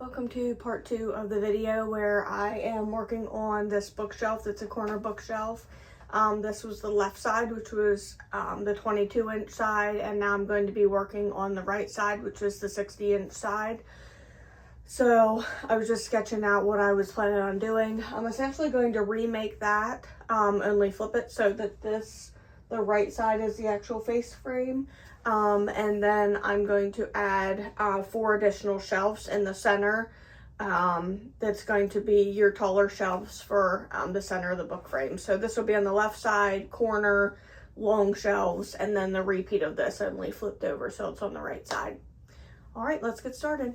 Welcome to part 2 of the video where I am working on this bookshelf. It's a corner bookshelf. This was the left side, which was the 22-inch side, and now I'm going to be working on the right side, which is the 60-inch side. So I was just sketching out what I was planning on doing. I'm essentially going to remake that, only flip it so that the right side is the actual face frame. And then I'm going to add 4 additional shelves in the center. That's going to be your taller shelves for the center of the book frame. So this will be on the left side, corner, long shelves, and then the repeat of this only flipped over so it's on the right side. All right, let's get started.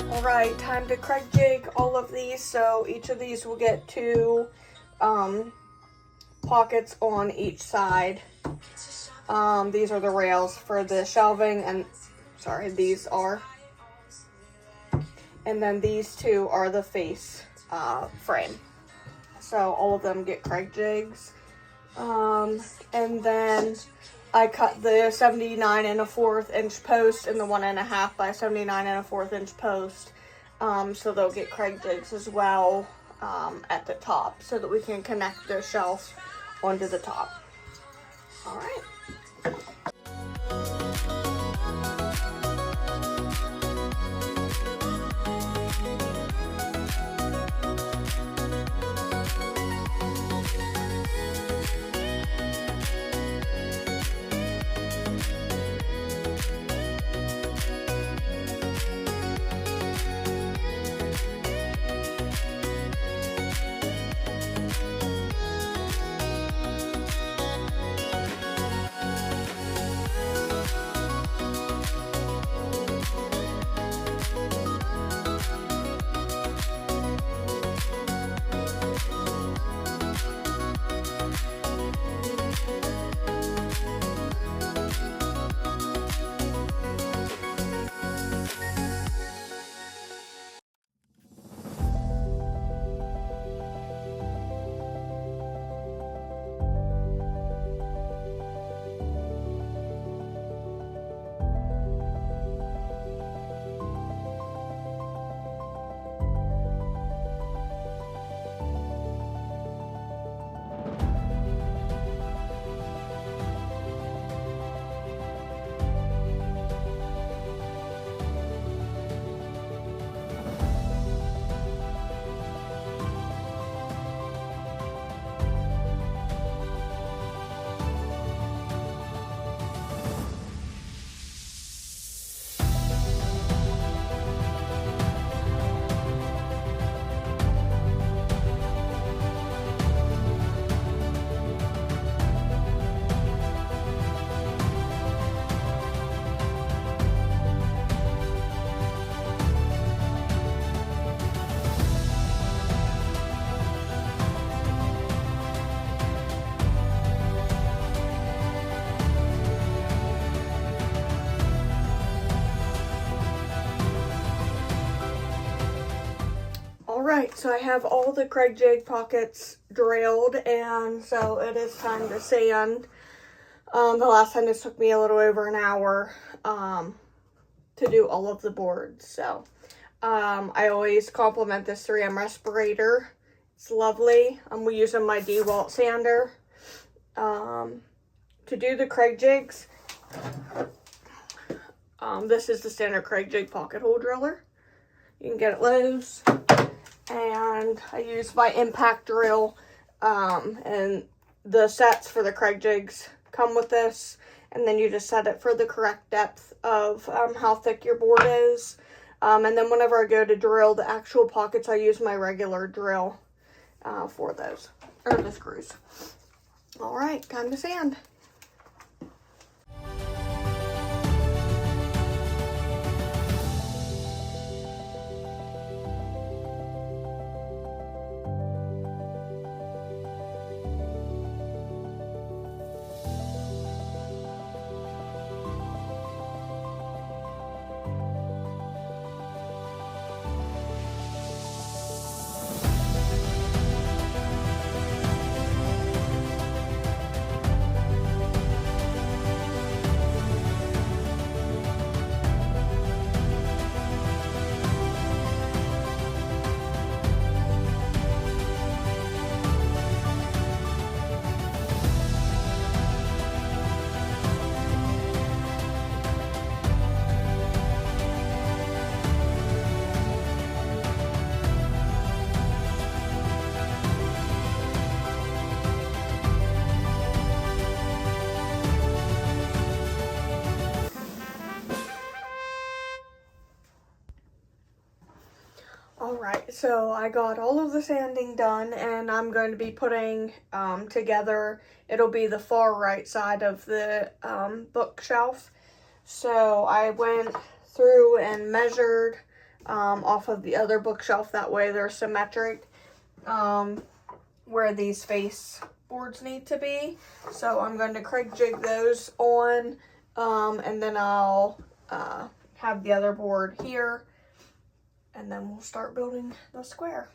Alright, time to Craig jig all of these. So each of these will get 2 pockets on each side. These are the rails for the shelving, and sorry, these are. And then these 2 are the face frame. So all of them get Craig jigs. And then I cut the 79 1/4 inch post and the 1.5 by 79 1/4 inch post. So they'll get Craig jigs as well at the top so that we can connect the shelf onto the top. All right. Alright, so I have all the Craig jig pockets drilled, and so it is time to sand. The last time this took me a little over an hour to do all of the boards. So I always compliment this 3M respirator. It's lovely. We're using my DeWalt sander to do the Craig jigs. This is the standard Craig jig pocket hole driller. You can get it loose. And I use my impact drill, and the sets for the Craig jigs come with this, and then you just set it for the correct depth of how thick your board is. And then whenever I go to drill the actual pockets, I use my regular drill for those, or the screws. Alright, time to sand. Alright, so I got all of the sanding done, and I'm going to be putting together, it'll be the far right side of the bookshelf. So I went through and measured off of the other bookshelf, that way they're symmetric where these face boards need to be. So I'm going to Craig jig those on, and then I'll have the other board here. And then we'll start building the square.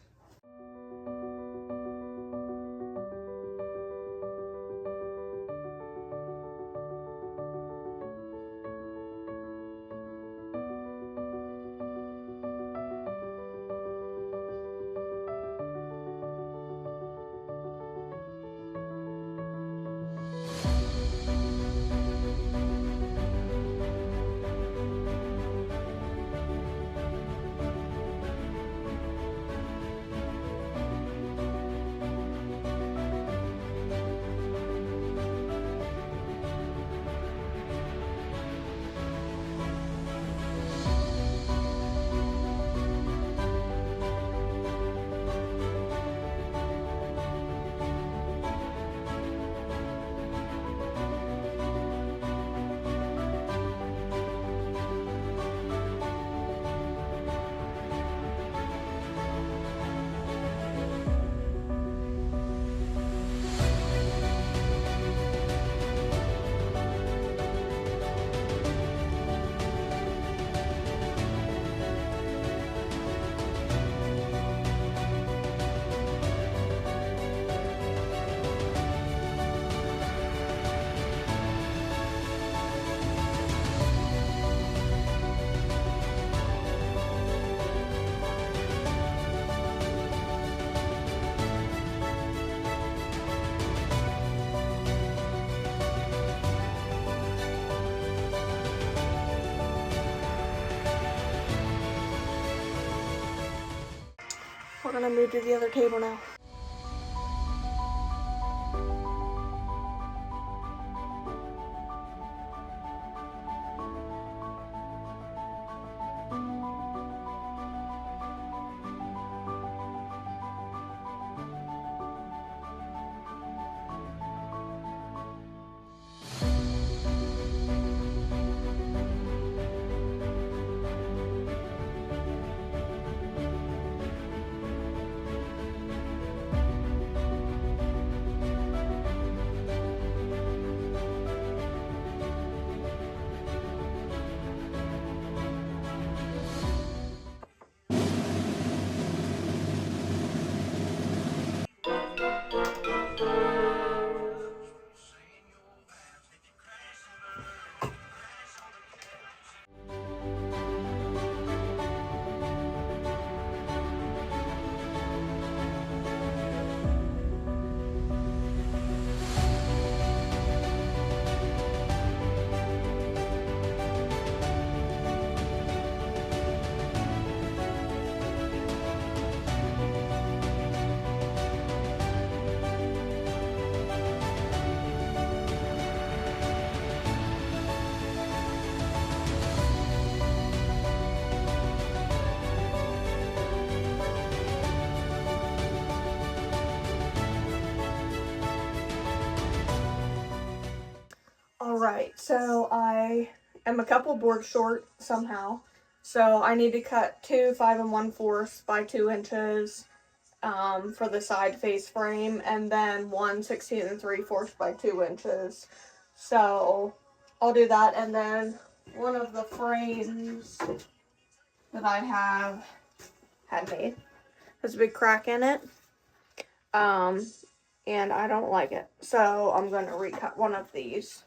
We're gonna move to the other table now. Alright, so I am a couple boards short somehow. So I need to cut two 5 1/4 by 2 inches for the side face frame, and then one 16 3/4 by 2 inches. So I'll do that, and then one of the frames that I had made has a big crack in it. And I don't like it. So I'm going to recut one of these.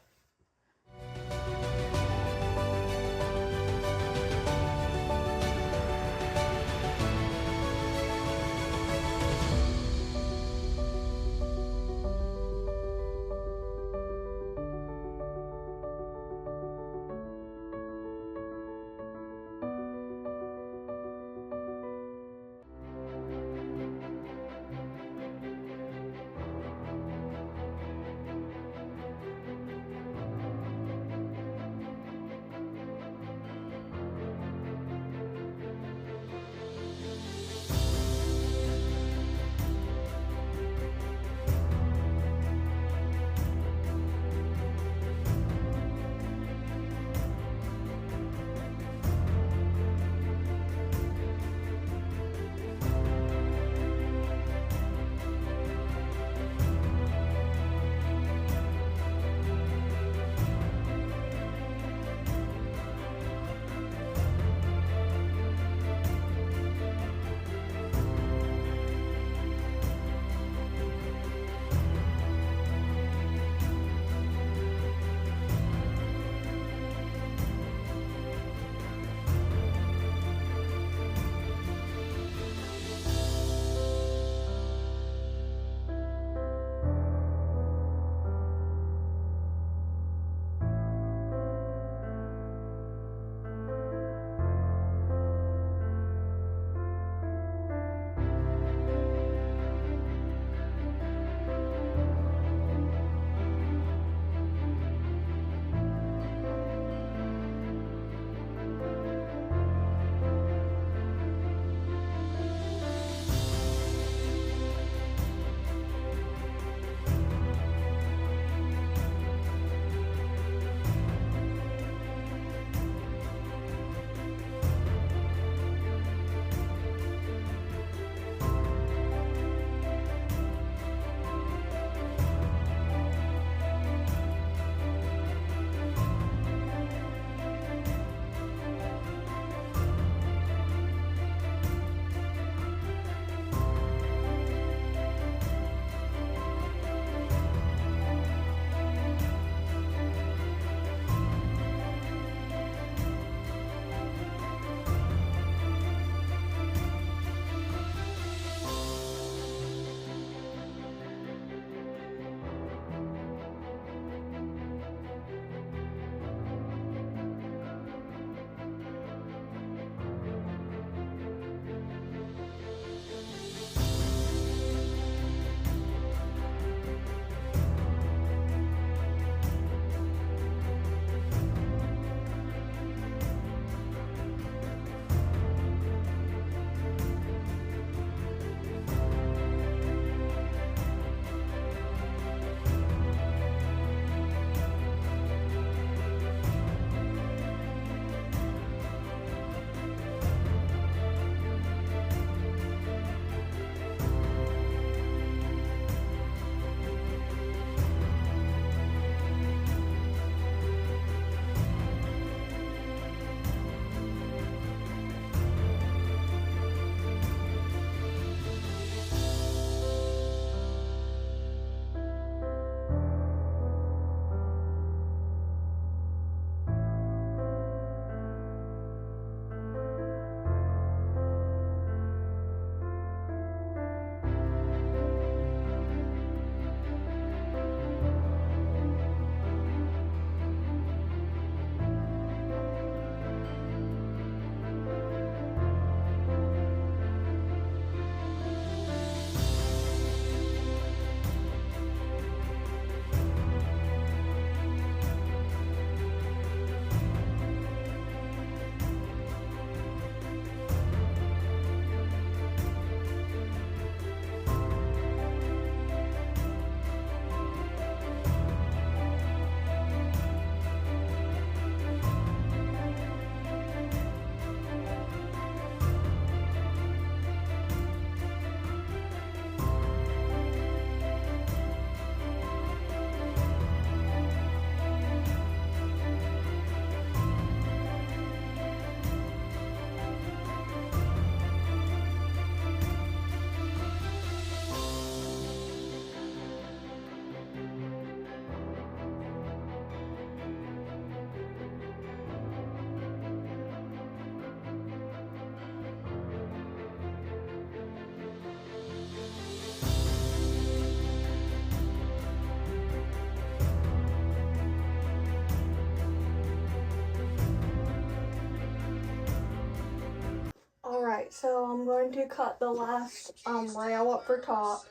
Alright, so I'm going to cut the last rail up for top,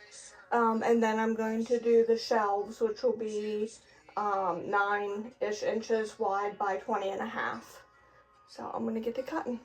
and then I'm going to do the shelves, which will be 9-ish inches wide by 20.5. So I'm going to get to cutting.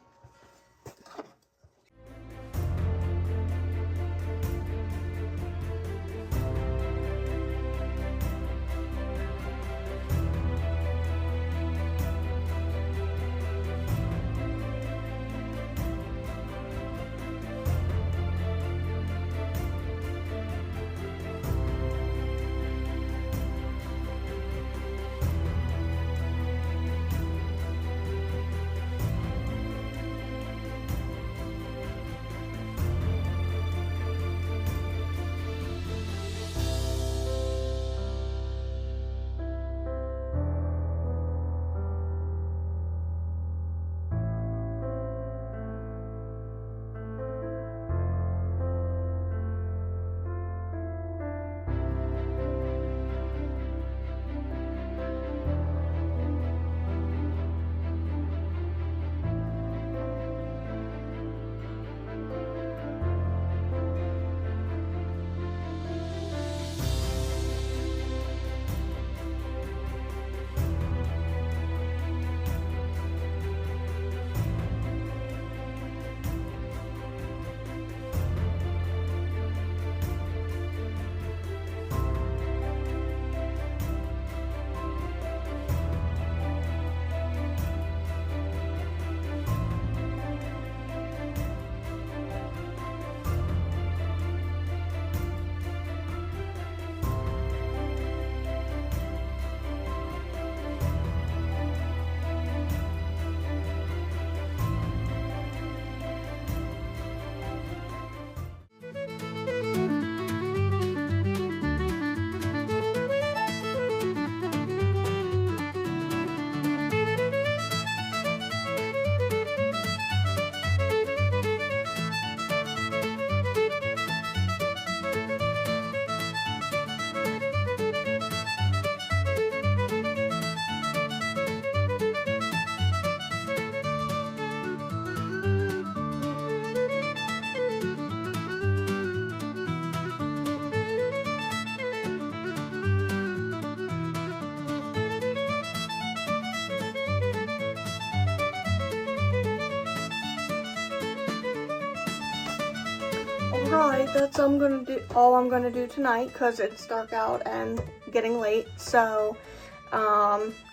Alright, that's all I'm gonna do tonight because it's dark out and getting late. So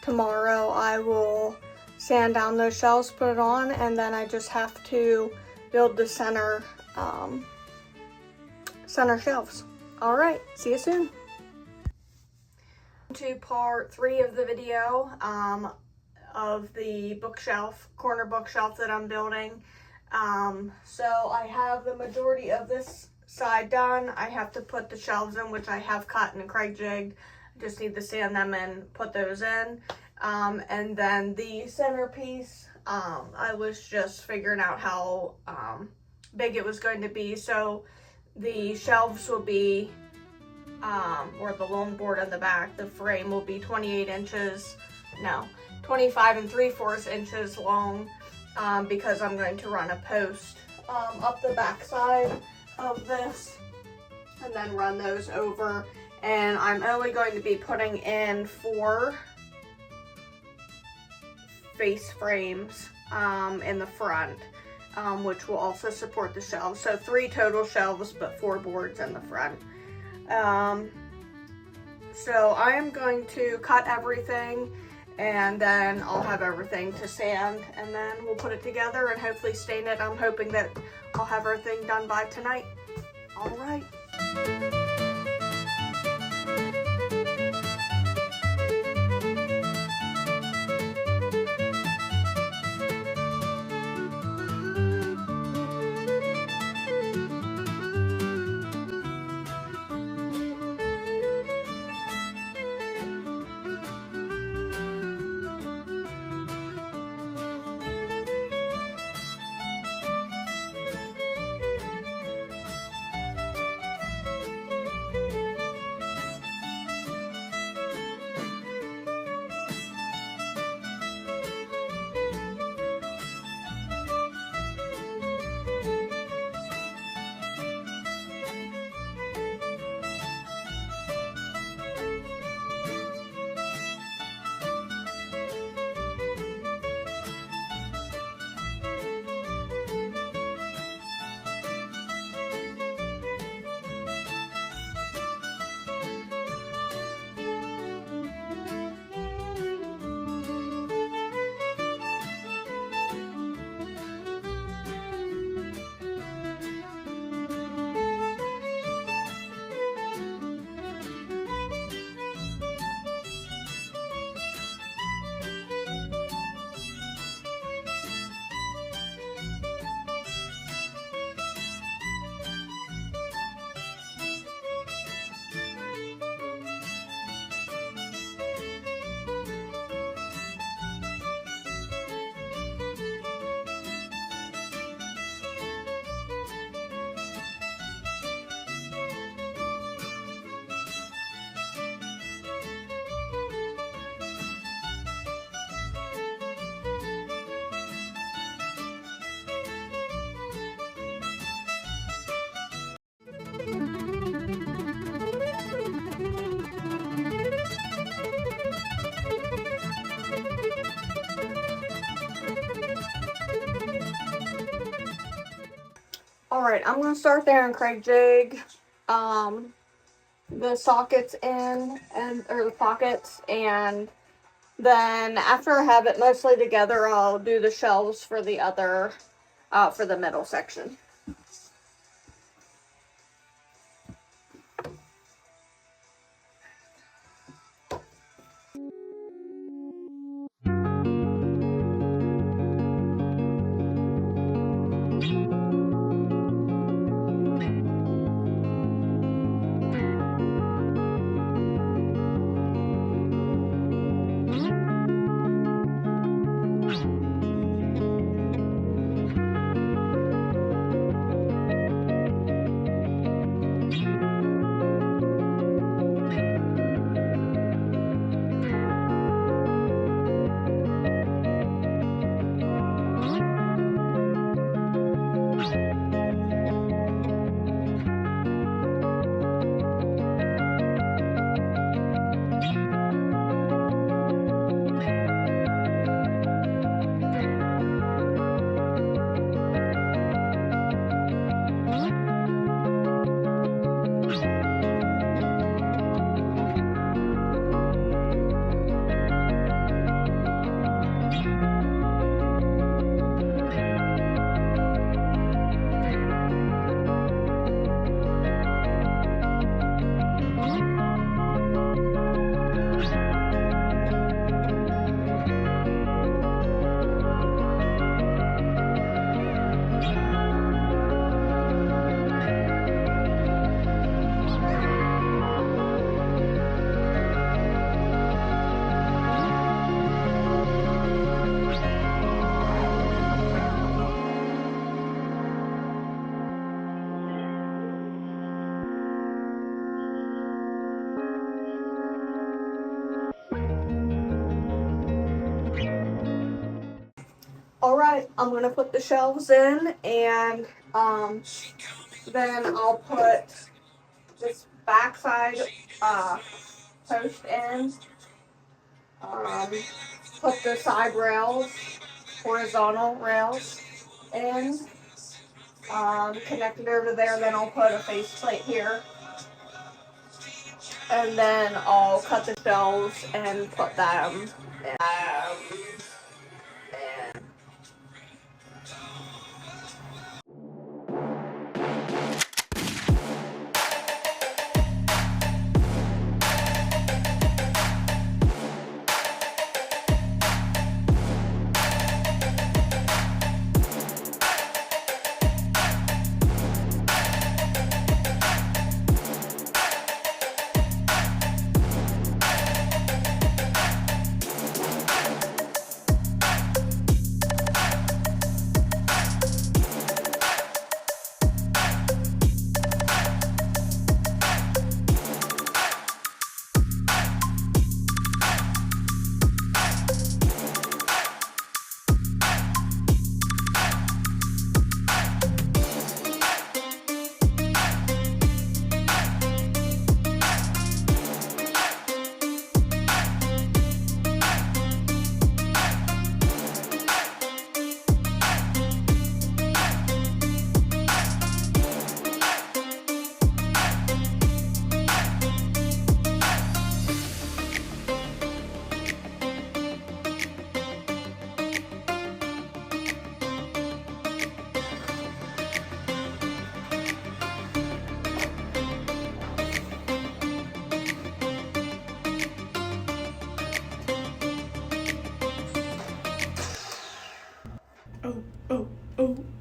tomorrow I will sand down those shelves, put it on, and then I just have to build the center shelves. Alright, see you soon. To part 3 of the video of the corner bookshelf that I'm building. So I have the majority of this side done. I have to put the shelves in, which I have cut and Craig jigged. I just need to sand them and put those in. And then the centerpiece, I was just figuring out how big it was going to be. So the shelves will be, or the long board on the back, the frame will be 25 3/4 inches long. Because I'm going to run a post up the back side of this and then run those over, and I'm only going to be putting in 4 face frames in the front, which will also support the shelves. So 3 total shelves, but 4 boards in the front. So I am going to cut everything, and then I'll have everything to sand, and then we'll put it together and hopefully stain it. I'm hoping that I'll have everything done by tonight. All right. Alright, I'm going to start there and Craig jig the sockets in, or the pockets, and then after I have it mostly together, I'll do the shelves for the other, for the middle section. Alright, I'm going to put the shelves in, and then I'll put this backside post in, put the side rails, horizontal rails in, connect it over there, then I'll put a faceplate here, and then I'll cut the shelves and put them in.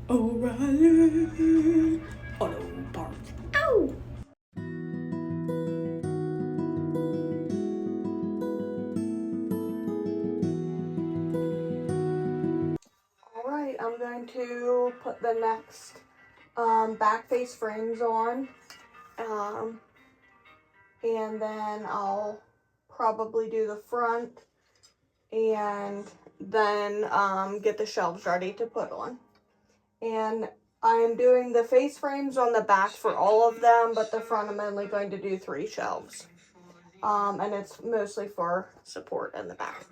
O'Reilly Auto Parts. Ow! Alright, I'm going to put the next back face frames on. And then I'll probably do the front and then get the shelves ready to put on. And I'm doing the face frames on the back for all of them, but the front I'm only going to do 3 shelves. And it's mostly for support in the back.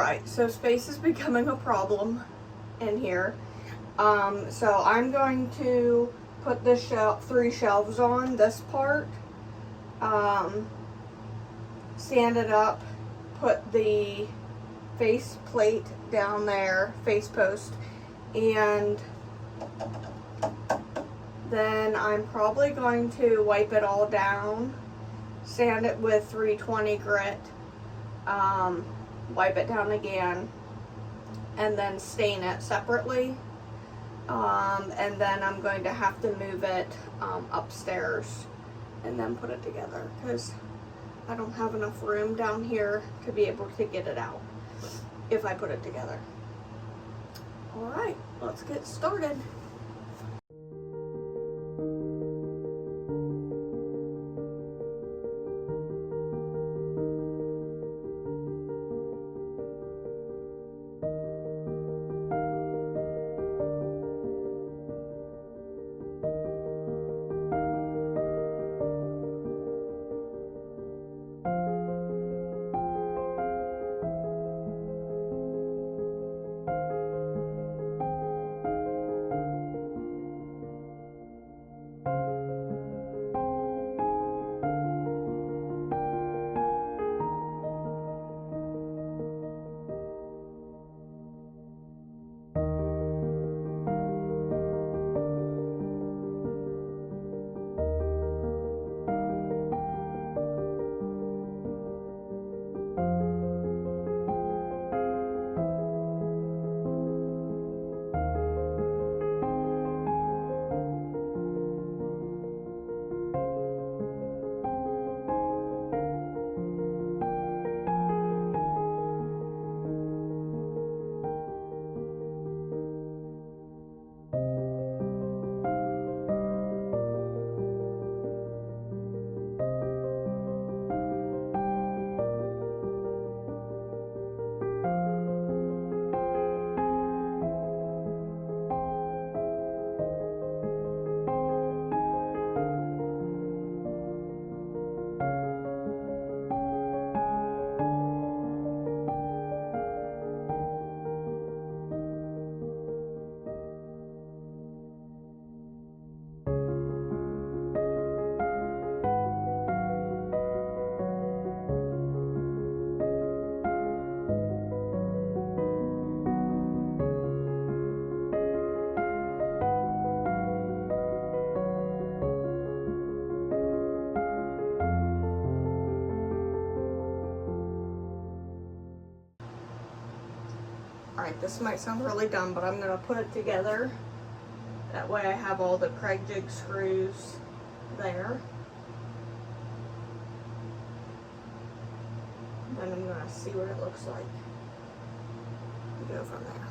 Alright, so space is becoming a problem in here. So I'm going to put this three shelves on this part, stand it up, put the face plate down there, face post, and then I'm probably going to wipe it all down, sand it with 320 grit, wipe it down again, and then stain it separately. And then I'm going to have to move it upstairs and then put it together because I don't have enough room down here to be able to get it out if I put it together. Alright, let's get started. Alright, this might sound really dumb, but I'm going to put it together. That way I have all the Craig jig screws there. Then I'm going to see what it looks like and go from there.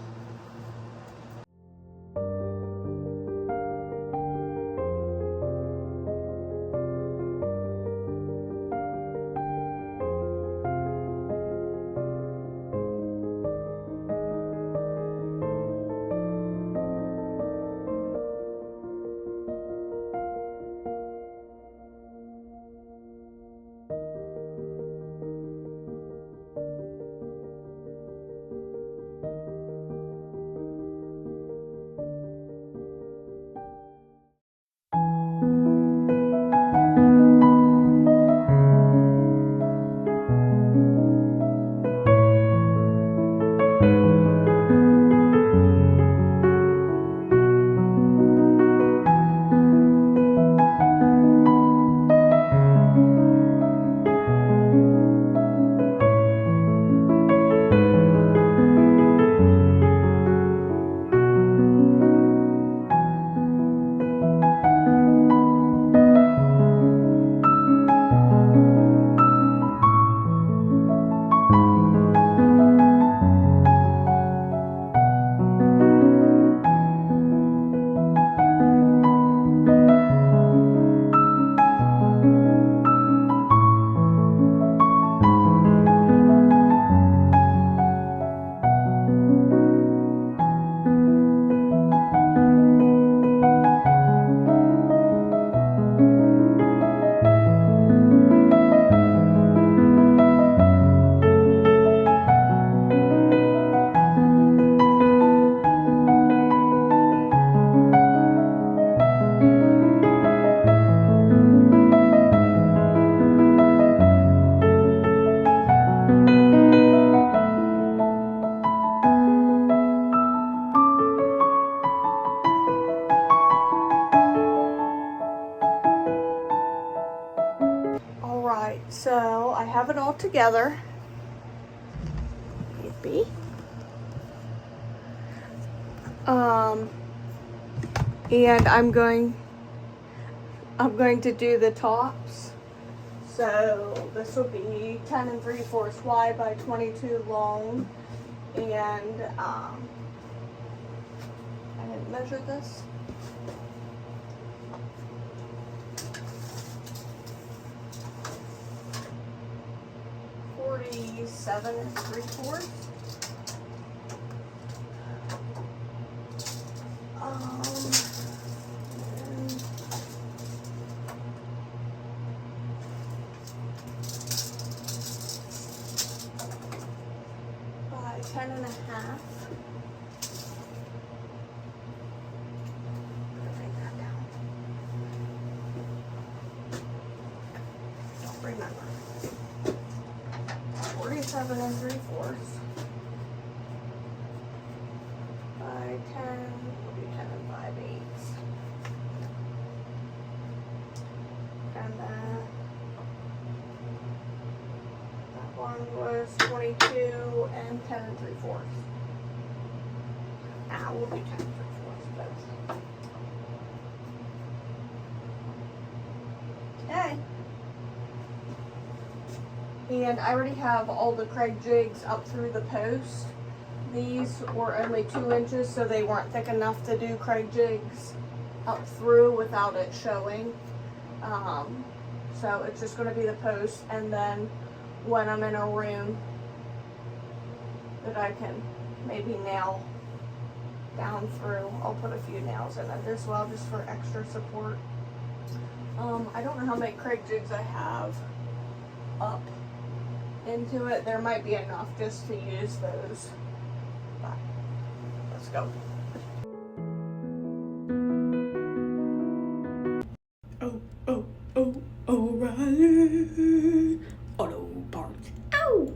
have it all together. Yippee. And I'm going to do the tops. So this will be 10 3/4 wide by 22 long, and I didn't measure this. $47 3/4. By 10 1/2. Write that down. Don't remember. 47 3/4 by 10. We'll do 10 5/8. And then that one was 22 and 10 3/4. Now we'll do 10 3/4 both. Okay. And I already have all the Craig jigs up through the post. These were only 2 inches, so they weren't thick enough to do Craig jigs up through without it showing. So it's just going to be the post, and then when I'm in a room that I can maybe nail down through, I'll put a few nails in it as well, just for extra support. I don't know how many Craig jigs I have up into it. There might be enough just to use those, but let's go. O'Reilly Auto Parts. Ow!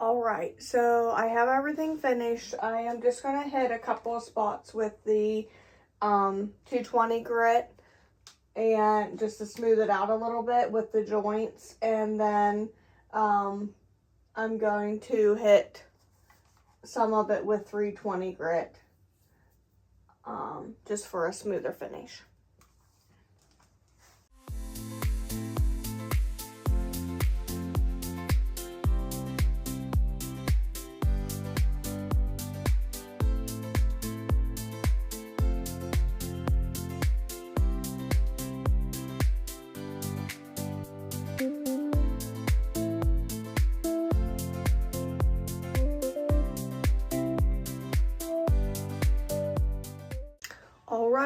Alright, so I have everything finished. I am just going to hit a couple of spots with the 220 grit, and just to smooth it out a little bit with the joints, and then I'm going to hit some of it with 320 grit just for a smoother finish.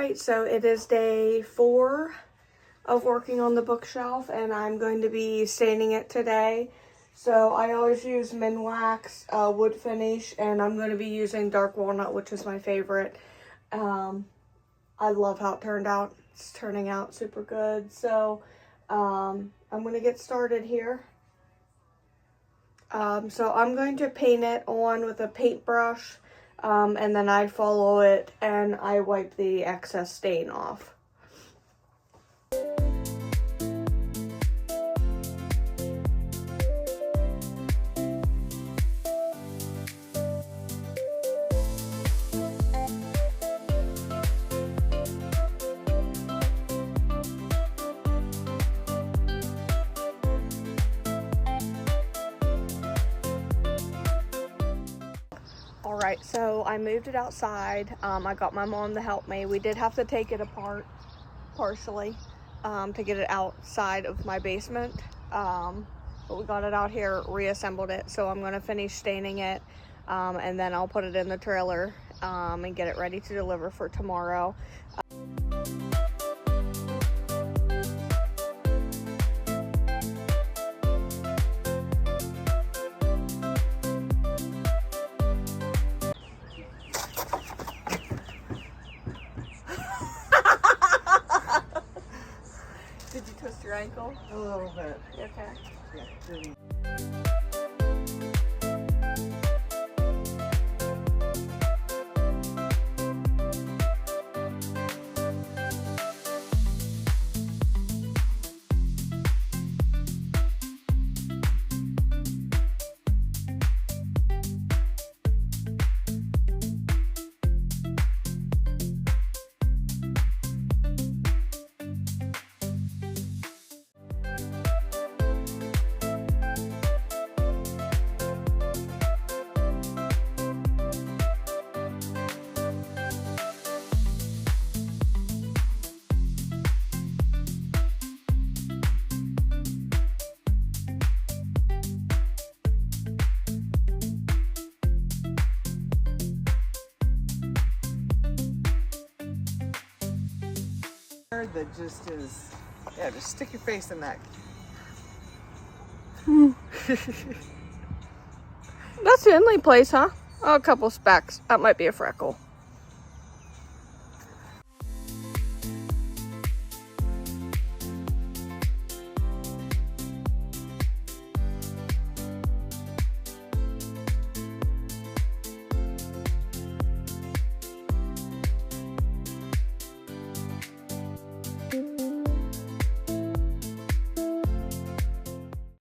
Alright, so it is day 4 of working on the bookshelf, and I'm going to be staining it today. So I always use Minwax wood finish, and I'm going to be using dark walnut, which is my favorite. I love how it turned out. It's turning out super good. So I'm going to get started here. So I'm going to paint it on with a paintbrush, and then I follow it and I wipe the excess stain off. Alright, so I moved it outside. I got my mom to help me. We did have to take it apart partially to get it outside of my basement. But we got it out here, reassembled it. So I'm going to finish staining it, and then I'll put it in the trailer and get it ready to deliver for tomorrow. Did you twist your ankle? A little bit. You okay? Yeah. That just is, yeah, just stick your face in that. That's the only place, huh? Oh, a couple specks. That might be a freckle.